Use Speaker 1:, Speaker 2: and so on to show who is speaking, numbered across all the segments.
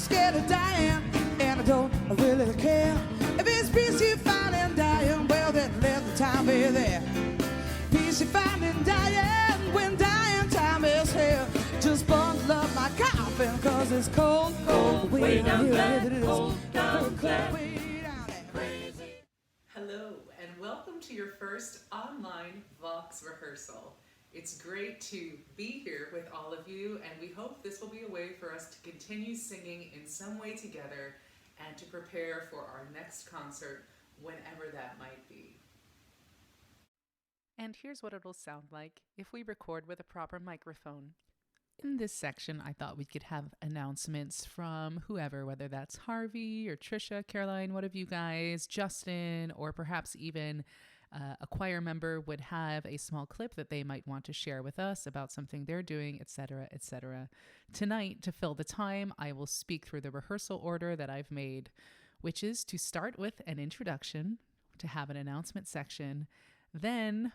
Speaker 1: scared of dying, and I don't really care. If it's peace you find in dying, well then let the time be there. Peace you find in dying, when dying time is here. Just bundle up my coffin, cause it's cold, cold, way down there. Cold down there.
Speaker 2: Hello, and welcome to your first online Vox rehearsal. It's great to be here with all of you, and we hope this will be a way for us to continue singing in some way together and to prepare for our next concert, whenever that might be. And here's what it'll sound like if we record with a proper microphone. In this section, I thought we could have announcements from whoever, whether that's Harvey or Trisha, Caroline, one of you guys, Justin, or perhaps even a choir member would have a small clip that they might want to share with us about something they're doing, etc., etc. Tonight, to fill the time, I will speak through the rehearsal order that I've made, which is to start with an introduction, to have an announcement section, then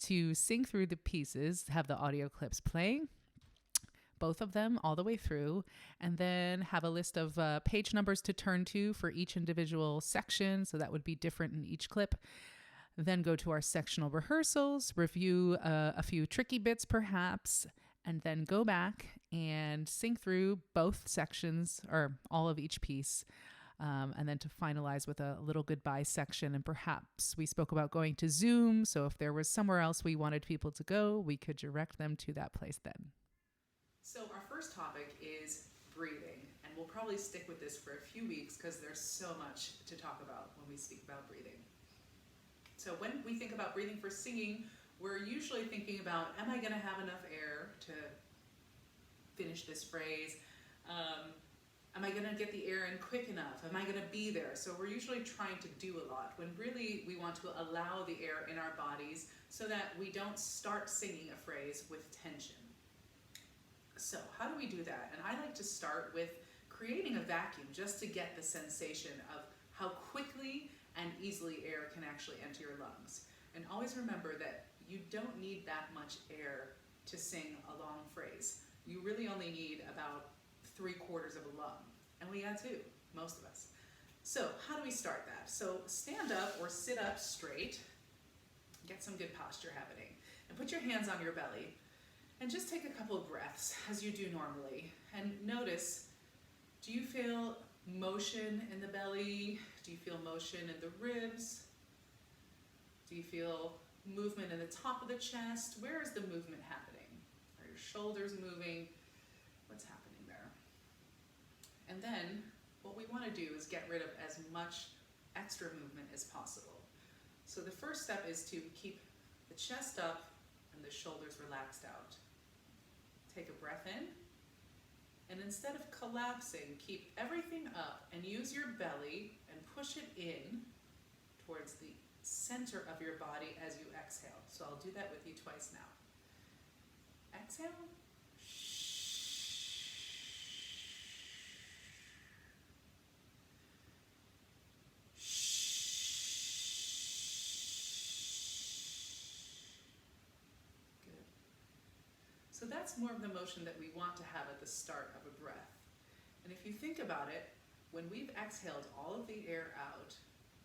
Speaker 2: to sing through the pieces, have the audio clips playing, both of them all the way through, and then have a list of page numbers to turn to for each individual section, so that would be different in each clip. Then go to our sectional rehearsals, review a few tricky bits perhaps, and then go back and sing through both sections or all of each piece. And then to finalize with a little goodbye section. And perhaps we spoke about going to Zoom, so if there was somewhere else we wanted people to go, we could direct them to that place then. So our first topic is breathing, and we'll probably stick with this for a few weeks because there's so much to talk about when we speak about breathing. So when we think about breathing for singing, we're usually thinking about, am I going to have enough air to finish this phrase? Am I going to get the air in quick enough? Am I going to be there? So we're usually trying to do a lot, when really we want to allow the air in our bodies so that we don't start singing a phrase with tension. So how do we do that? And I like to start with creating a vacuum just to get the sensation of how quickly and easily air can actually enter your lungs. And always remember that you don't need that much air to sing a long phrase. You really only need about 3/4 of a lung. And we got two, most of us. So how do we start that? So stand up or sit up straight, get some good posture happening, and put your hands on your belly. And just take a couple of breaths as you do normally. And notice, do you feel motion in the belly? Do you feel motion in the ribs? Do you feel movement in the top of the chest? Where is the movement happening? Are your shoulders moving? What's happening there? And then what we want to do is get rid of as much extra movement as possible. So the first step is to keep the chest up and the shoulders relaxed out. Take a breath in, and instead of collapsing, keep everything up and use your belly and push it in towards the center of your body as you exhale. So I'll do that with you twice now. Exhale. So that's more of the motion that we want to have at the start of a breath. And if you think about it, when we've exhaled all of the air out,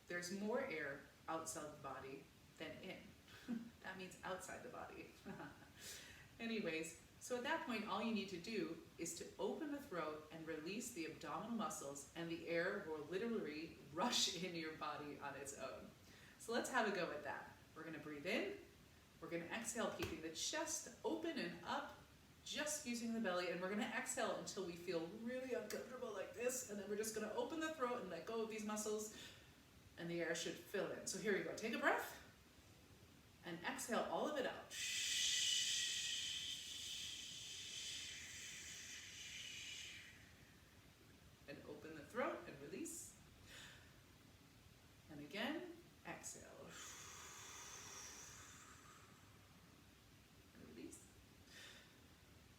Speaker 2: there's more air outside the body than in. That means outside the body. Anyways, so at that point, all you need to do is to open the throat and release the abdominal muscles, and the air will literally rush into your body on its own. So let's have a go at that. We're going to breathe in. We're going to exhale, keeping the chest open and up, just using the belly, and we're going to exhale until we feel really uncomfortable like this, and then we're just going to open the throat and let go of these muscles, and the air should fill in. So here we go. Take a breath, and exhale all of it out. And open the throat and release. And again, exhale.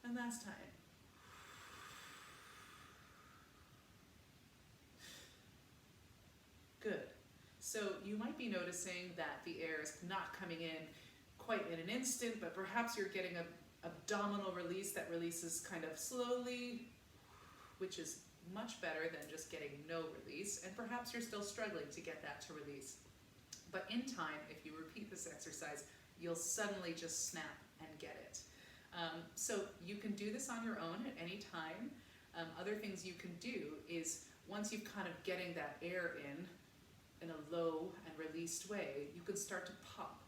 Speaker 2: And last time. Good. So you might be noticing that the air is not coming in quite in an instant, but perhaps you're getting an abdominal release that releases kind of slowly, which is much better than just getting no release, and perhaps you're still struggling to get that to release. But in time, if you repeat this exercise, you'll suddenly just snap and get it. So you can do this on your own at any time. Other things you can do is, once you've kind of getting that air in a low and released way, you can start to pop.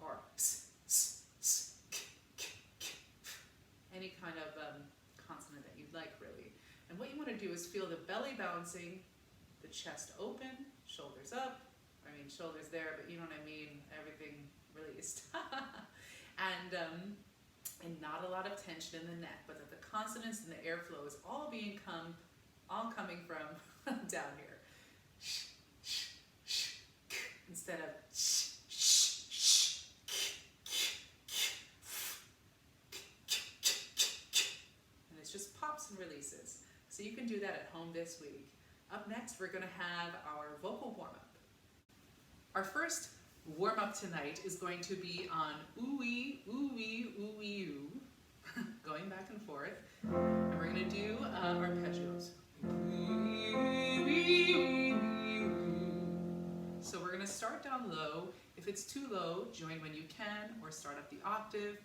Speaker 2: Or any kind of consonant that you'd like, really. And what you want to do is feel the belly bouncing, the chest open, shoulders up. I mean, shoulders there, but you know what I mean, everything released. And not a lot of tension in the neck, but that the consonants and the airflow is all coming from down here. Instead of and it's just pops and releases. So you can do that at home this week. Up next, we're going to have our vocal warm-up. Our first warm-up tonight is going to be on ooh-wee, ooh-wee, ooh-wee, ooh, going back and forth. And we're going to do arpeggios. So we're going to start down low. If it's too low, join when you can, or start up the octave.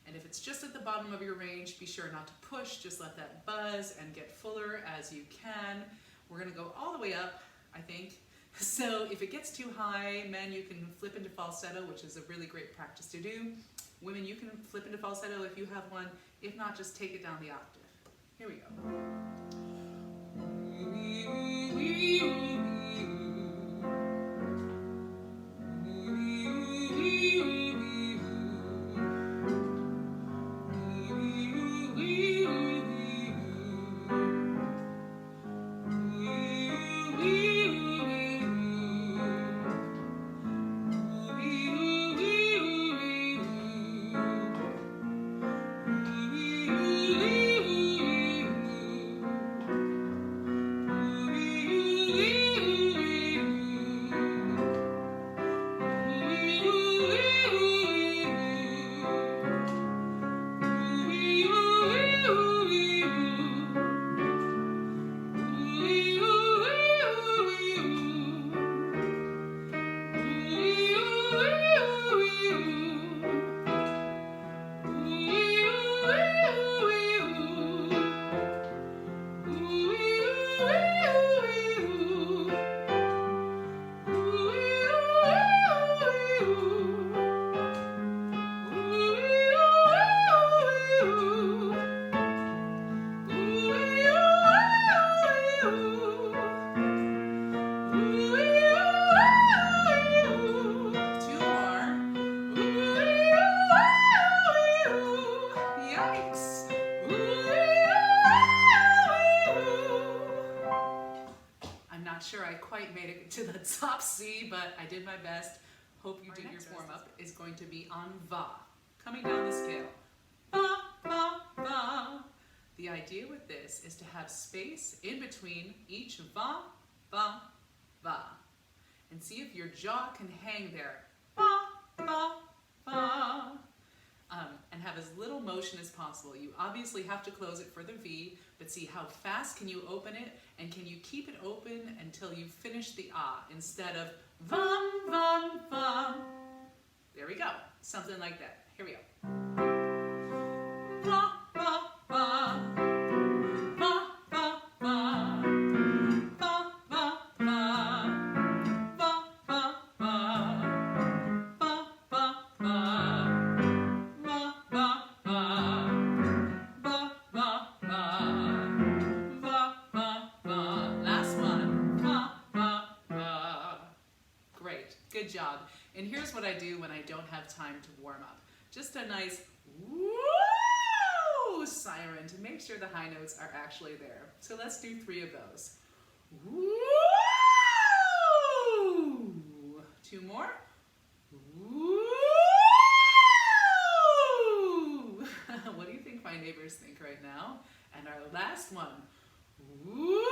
Speaker 2: And if it's just at the bottom of your range, be sure not to push, just let that buzz and get fuller as you can. We're going to go all the way up, I think. So if it gets too high, men, you can flip into falsetto, which is a really great practice to do. Women, you can flip into falsetto if you have one. If not, just take it down the octave. Here we go. Sure I quite made it to the top C, but I did my best. Hope you did your warm-up. Is going to be on va, coming down the scale. Va, va, va. The idea with this is to have space in between each va, va, va. And see if your jaw can hang there. Va, va, va. And have as little motion as possible. You obviously have to close it for the V, but see how fast can you open it, and can you keep it open until you finish the ah, instead of vam, vam, vam. There we go, something like that. Here we go. Va, va, va. Va, va, va. Va, va, va. Va, va, va. Va, va, va. Last one. Great, good job. And here's what I do when I don't have time to warm up. Just a nice woo siren to make sure the high notes are actually there. So let's do 3 of those. Woo! 2 more. Woo! What do you think my neighbors think right now? And our last one. Woo!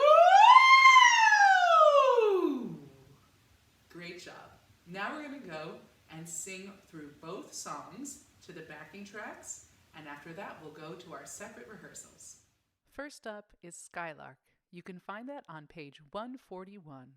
Speaker 2: Great job. Now we're going to go and sing through both songs to the backing tracks, and after that we'll go to our separate rehearsals. First up is Skylark. You can find that on page 141.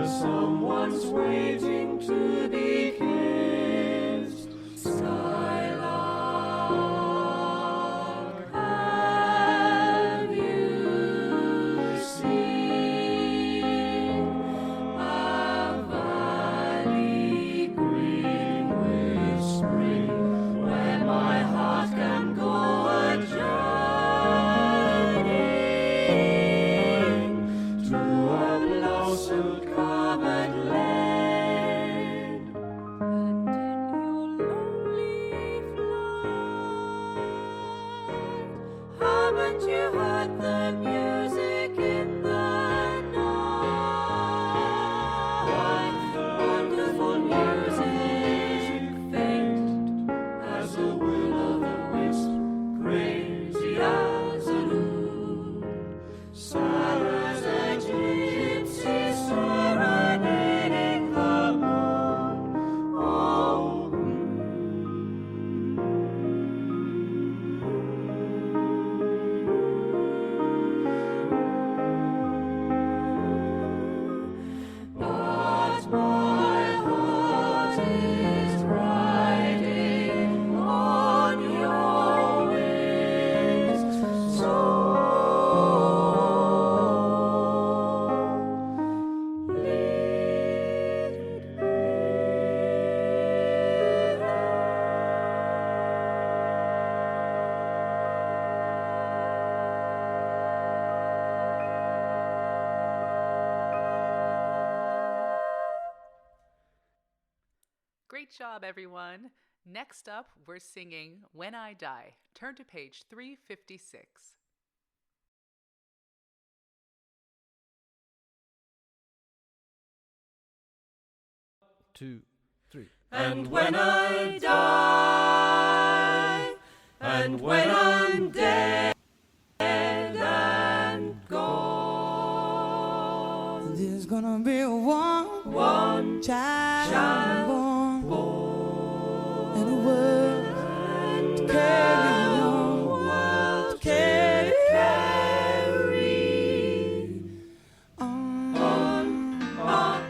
Speaker 3: Someone's waiting to be kissed. Skylark, have you seen a valley green with spring, where my heart can go a journeying to a blossom covered land? And in your lonely flight, haven't you heard the music in the night? Wonderful music, faint as a will-o'-the-wisp, crazy as a loon, sad as a gypsy serenading the moon. Oh, but my heart is riding on your wings, so lead
Speaker 2: Great job, everyone. Next up, we're singing When I Die. Turn to page 356.
Speaker 3: 2, 3.
Speaker 4: And when I die, and when I'm dead and gone,
Speaker 1: There's gonna be one child born, and a world to carry on,
Speaker 4: world
Speaker 1: carry
Speaker 4: on,
Speaker 1: on.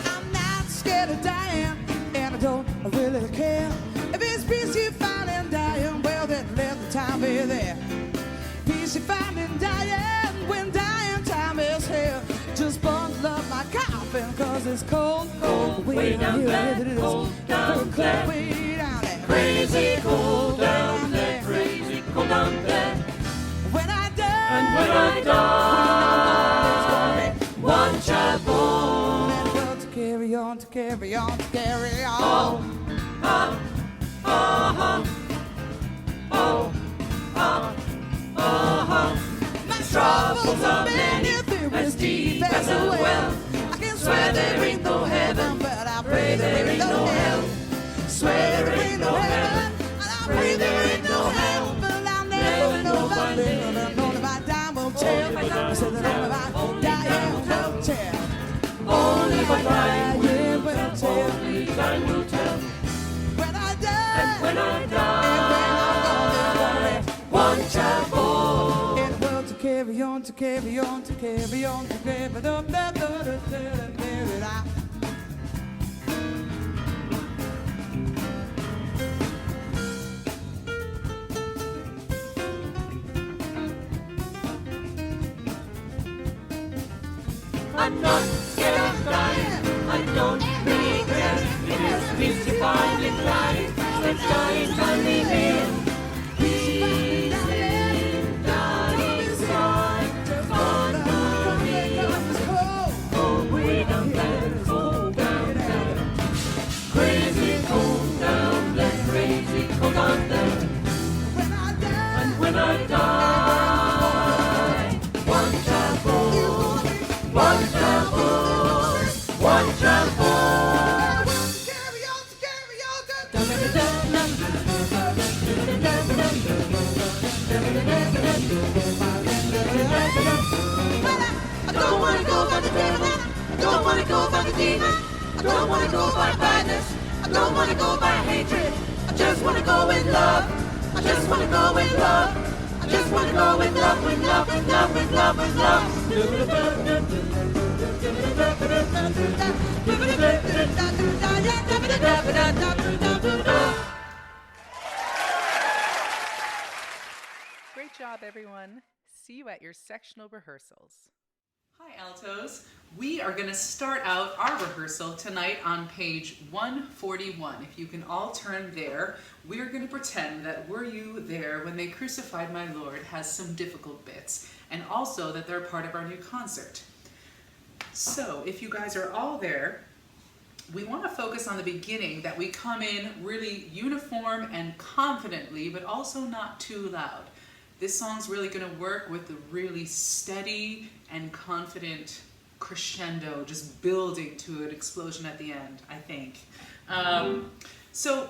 Speaker 1: I'm not scared of dying, and I don't really care. If it's peace you find in dying, well then let the time be there. Peace you find in dying, when dying time is here. Just bundle up my coffin, cause it's cold, cold way down there.
Speaker 4: cold down there.
Speaker 1: Cold way down there.
Speaker 4: crazy cold down there, crazy cold down there.
Speaker 1: When I die,
Speaker 4: And when I die, one child born.
Speaker 1: and well, to carry on, to carry on, to carry on. My troubles are many, they're as deep as a well. I can swear there ain't no heaven, but I pray there ain't no hell. Swear there ain't no heaven, and I pray there ain't no hell. But I'll never know if I live, and only my time will tell. I said that only my dying will tell.
Speaker 4: Only my time
Speaker 1: Dying will tell.
Speaker 4: only time will tell.
Speaker 1: When I die,
Speaker 4: And when I
Speaker 1: and
Speaker 4: die,
Speaker 1: when I'm gone,
Speaker 4: one child born.
Speaker 1: in the world to carry on, to carry on, to carry on, to carry on, to carry on.
Speaker 4: I'm not scared of dying. I don't really care. It is peace you find in life. Let's dying can be real. Dying's fine. Fun for me. Cold way down there. Cold down there. Crazy cold down there. Crazy cold down there. And when I die, one taboo, one taboo, one taboo.
Speaker 3: I don't wanna go by the devil. I don't wanna go by the demon. I don't wanna go by badness. I don't wanna go by hatred. I just wanna go with love. I just wanna go with love. I just wanna go with love, with love, with love, with love, with love.
Speaker 2: Great job, everyone. See you at your sectional rehearsals. Hi, altos. We are going to start out our rehearsal tonight on page 141. If you can all turn there, we're going to pretend that Were You There When They Crucified My Lord has some difficult bits, and also that they're part of our new concert. So, if you guys are all there, we want to focus on the beginning, that we come in really uniform and confidently, but also not too loud. This song's really going to work with the really steady and confident crescendo, just building to an explosion at the end, I think. So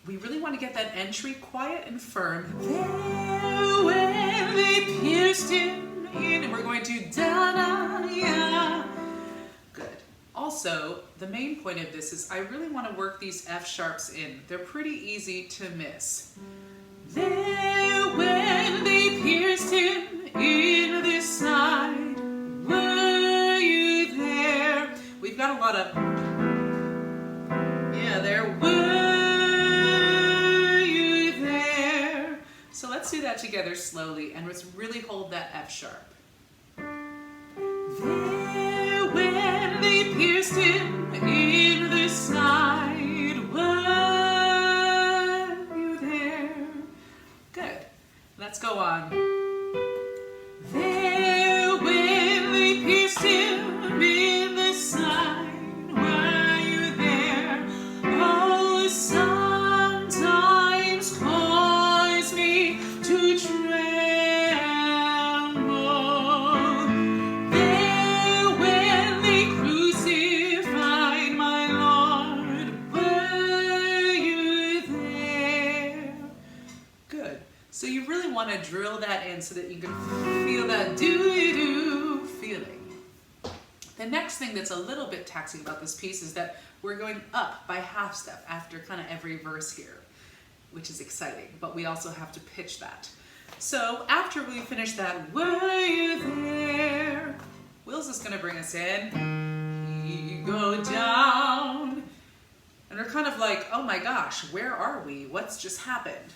Speaker 2: we really want to get that entry quiet and firm. There when they pierced him in, and we're going to da-da-ya. Good. Also, the main point of this is I really want to work these F sharps in. They're pretty easy to miss. There when they pierced him in the side, were you there? We've got a lot of, yeah, there, were you there? So let's do that together slowly, and let's really hold that F sharp. There when they pierced him in the side, were you there? Good. Let's go on. There when they pierced him in the side, were you there? Oh, sometimes cause me to tremble. There when they crucified my Lord, were you there? Good. So you really want to drill that in so that you can feel that doo-doo feeling. The next thing that's a little bit taxing about this piece is that we're going up by half step after kind of every verse here, which is exciting, but we also have to pitch that. So after we finish that, were you there? Will's is going to bring us in. You go down. And we're kind of like, oh my gosh, where are we? What's just happened?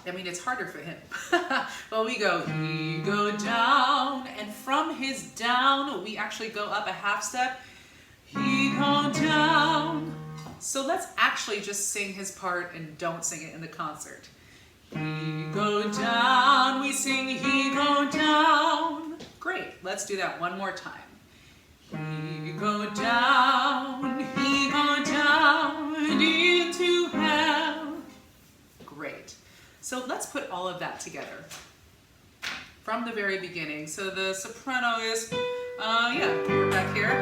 Speaker 2: I mean, it's harder for him. But we go, he go down, and from his down, we actually go up a half step. He go down. So let's actually just sing his part and don't sing it in the concert. He go down, we sing he go down. Great, let's do that one more time. He go down into hell. Great. So let's put all of that together from the very beginning. So the soprano is, we're back here.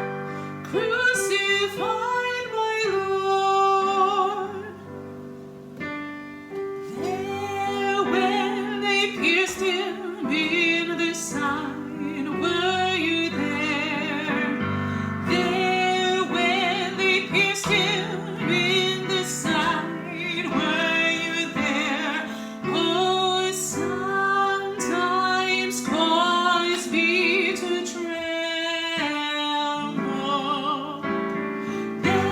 Speaker 2: Crucified my Lord. There when they pierced him in the side, were you there? There when they pierced him in the side, were you there? Oh, sometimes cause me to tremble. There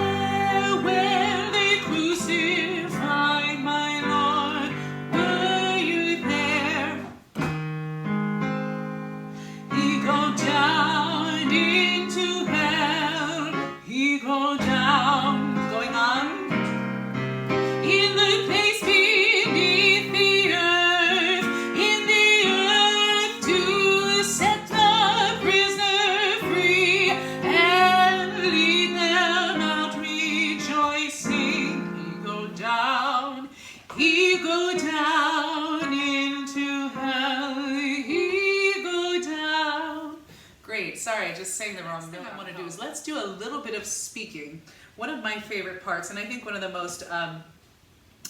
Speaker 2: great. Sorry, I just sang the wrong note. What I want to do is let's do a little bit of speaking. One of my favorite parts, and I think one of the most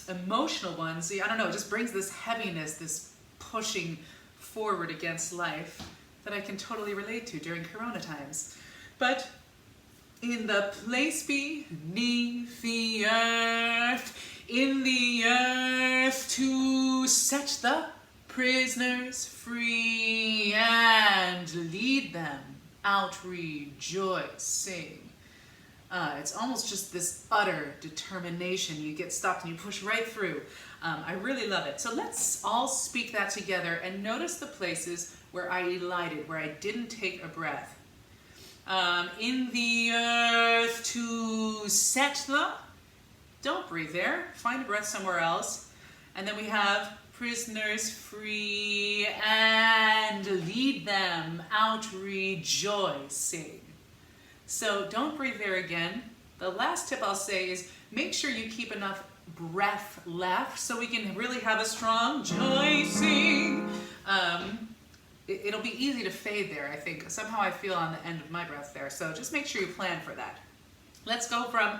Speaker 2: emotional ones, I don't know, it just brings this heaviness, this pushing forward against life that I can totally relate to during Corona times. But in the place beneath the earth, in the earth to set the prisoners free and lead them out rejoicing. It's almost just this utter determination. You get stopped and you push right through. I really love it. So let's all speak that together and notice the places where I elided, where I didn't take a breath. In the earth to set the, don't breathe there, find a breath somewhere else. And then we have prisoners free and lead them out rejoicing. So don't breathe there again. The last tip I'll say is make sure you keep enough breath left so we can really have a strong rejoicing. It'll be easy to fade there, I think. Somehow I feel on the end of my breath there. So just make sure you plan for that. Let's go from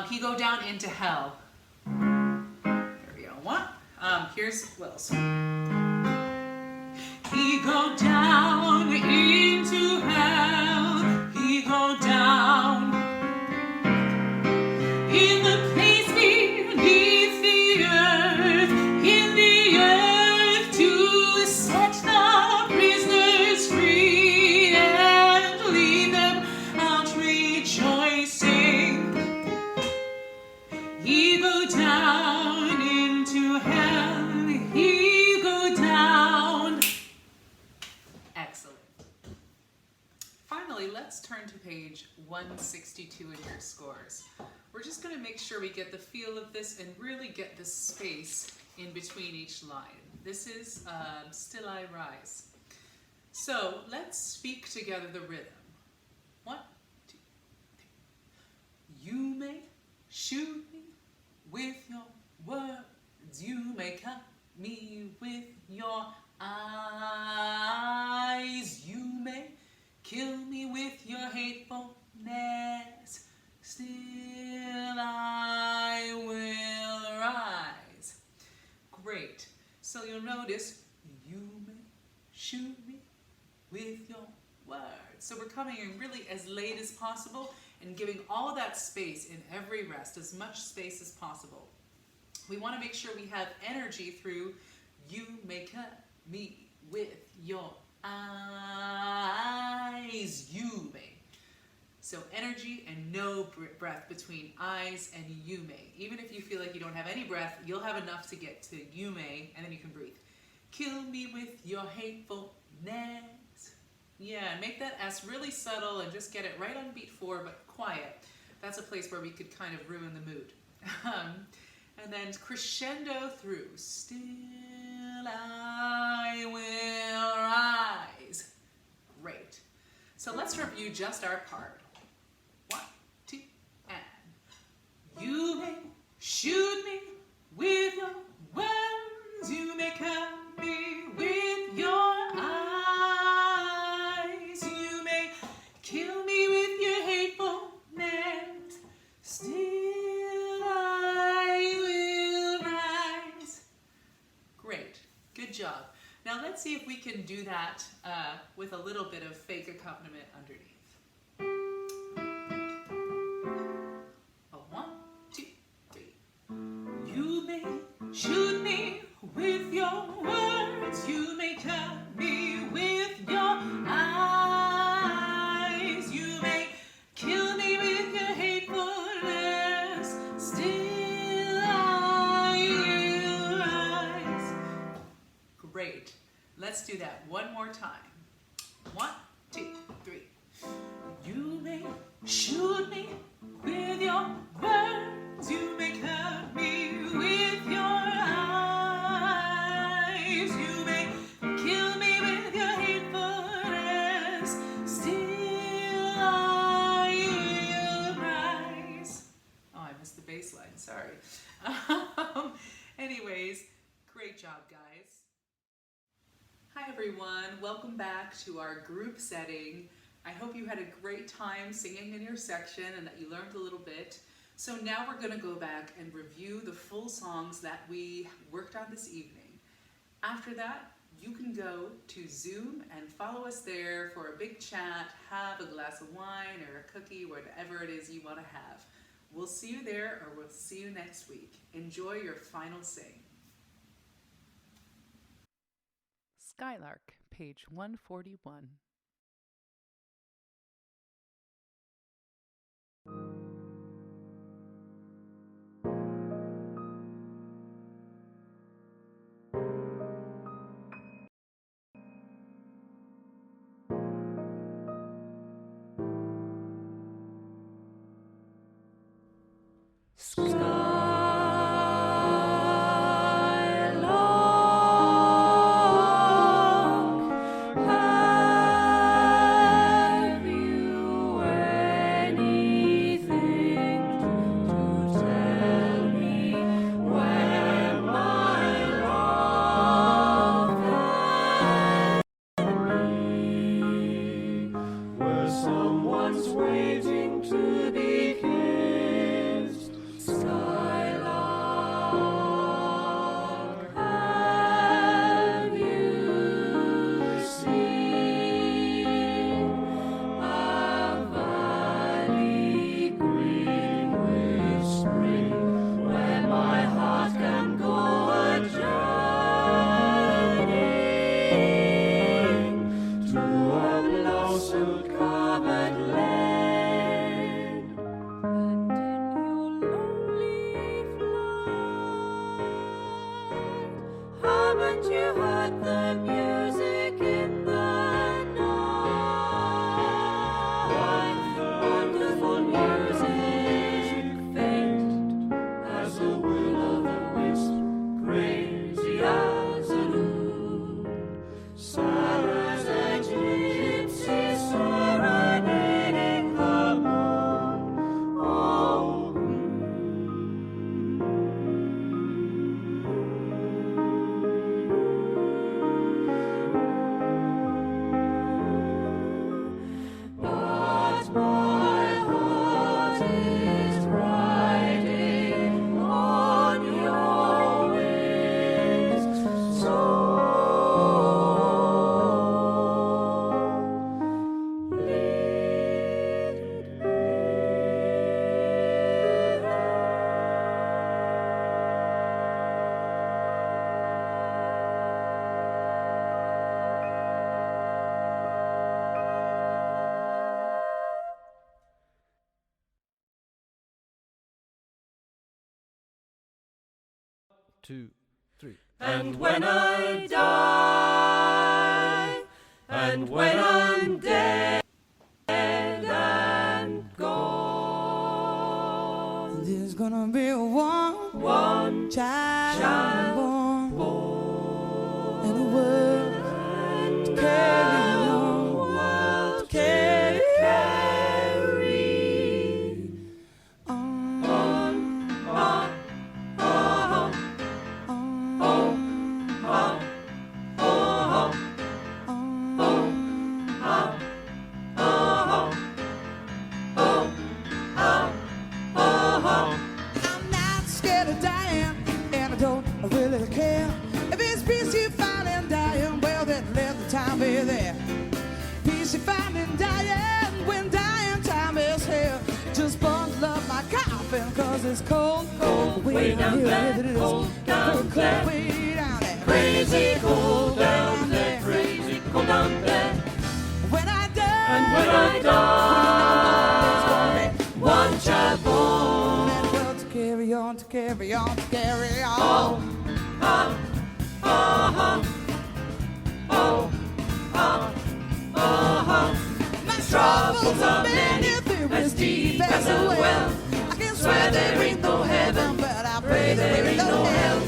Speaker 2: he go down into hell. There we go. One. Here's what else. He go down into hell. He go down in the place beneath the earth. In the earth to set the prisoners free and lead them out rejoicing. He go down into hell. He go down. Excellent. Finally, let's turn to page 162 in your scores. We're just going to make sure we get the feel of this and really get the space in between each line. This is Still I Rise. So let's speak together the rhythm. 1, 2, 3. You may shoot me with your words. You may cut me with your eyes. You may kill me with your hatefulness. Still I will rise. Great. So you'll notice you may shoot me with your words. So we're coming in really as late as possible and giving all that space in every rest, as much space as possible. We want to make sure we have energy through you may cut me with your eyes. You may. So energy and no breath between eyes and you may. Even if you feel like you don't have any breath, you'll have enough to get to you may, and then you can breathe. Kill me with your hatefulness. Yeah, and make that S really subtle and just get it right on beat 4, but quiet. That's a place where we could kind of ruin the mood. And then crescendo through. Still I will rise. Great. So let's review just our part. 1, 2, and. You may shoot me with your words. You may cut me with your eyes. You may kill me with your hatefulness. Still I will rise. Great. Good job. Now let's see if we can do that with a little bit of fake accompaniment underneath. 1, 2, 3. You may shoot me with your words. You may cut me with your eyes. You may kill me with your hatefulness. Still I will rise. Great. Let's do that one more time. 1, 2, 3. You may shoot me with your words. You may cut me with your eyes. You may kill me with your hatefulness. Still I will rise. Oh, I missed the bass line. Sorry. Anyways, great job, guys. Hi everyone, welcome back to our group setting. I hope you had a great time singing in your section and that you learned a little bit. So now we're going to go back and review the full songs that we worked on this evening. After that, you can go to Zoom and follow us there for a big chat, have a glass of wine or a cookie, whatever it is you want to have. We'll see you there, or we'll see you next week. Enjoy your final sing. Skylark, page 141.
Speaker 4: Have you anything to tell me where my love can be? Where someone's waiting to be kissed. Skylark, have you seen a valley green with spring, where my heart can go a-journeying to a blossom-covered land? And in your lonely flight, haven't you heard the music in the night? Wonderful music, faint as a will-o'-the-wisp, crazy as a loon, sad as a gypsy serenading the moon. Oh, but my heart is riding on your wings, so
Speaker 5: two, three.
Speaker 4: And when I die, and when I'm dead and gone,
Speaker 1: There's gonna be one child born in the world to carry on, to carry I'm not scared of dying, and I don't really care. If it's peace you find in dying, well then let the time be there. Peace you find in dying, when dying time is here. Just bundle up my coffin, cause it's cold, cold way down there.
Speaker 4: cold down there.
Speaker 1: Way down there.
Speaker 4: crazy cold down there, crazy cold down there.
Speaker 1: When I die,
Speaker 4: And when I die, one child born.
Speaker 1: and well, to carry on, to carry on, to carry on. My troubles are many, they're as deep as a well. I can swear there ain't no heaven, but I pray there ain't no hell.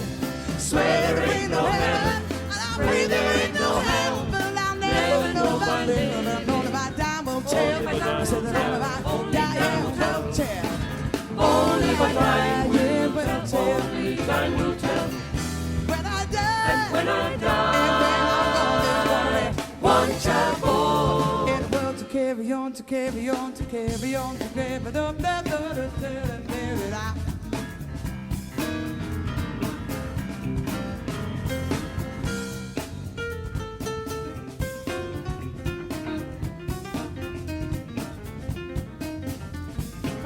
Speaker 1: Swear there ain't no heaven, and I pray there ain't no hell. But I'll never know if I live, know if I die, will tell. I said that if I die, yeah, will tell.
Speaker 4: Only by time
Speaker 1: Yeah, will tell.
Speaker 4: only time will tell.
Speaker 1: When I die,
Speaker 4: And when I die,
Speaker 1: and then I'm gonna on, to carry on, to carry on, to carry on.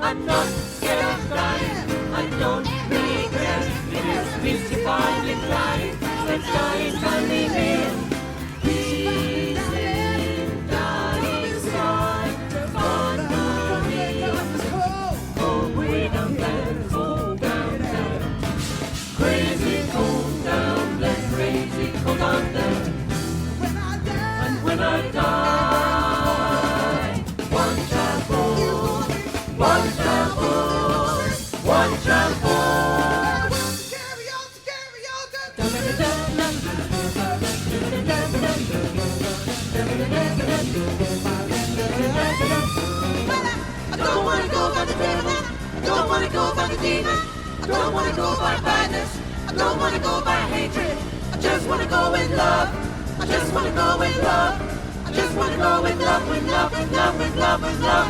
Speaker 3: I'm not scared of dying, I don't really care. It is peace if I'm inclined, let's die and find me here. Peace, dying, fine, fun, cold way down there, cold down there. Crazy, cold down there, crazy, cold down there. And when I die, one shampoo. One shampoo, one shampoo. I don't wanna go by the devil. I don't wanna go by the demon. I don't wanna go by badness. I don't wanna go by hatred. I just wanna go with love. I just wanna go with love. I just wanna go with love, with love, with love, with love, with love.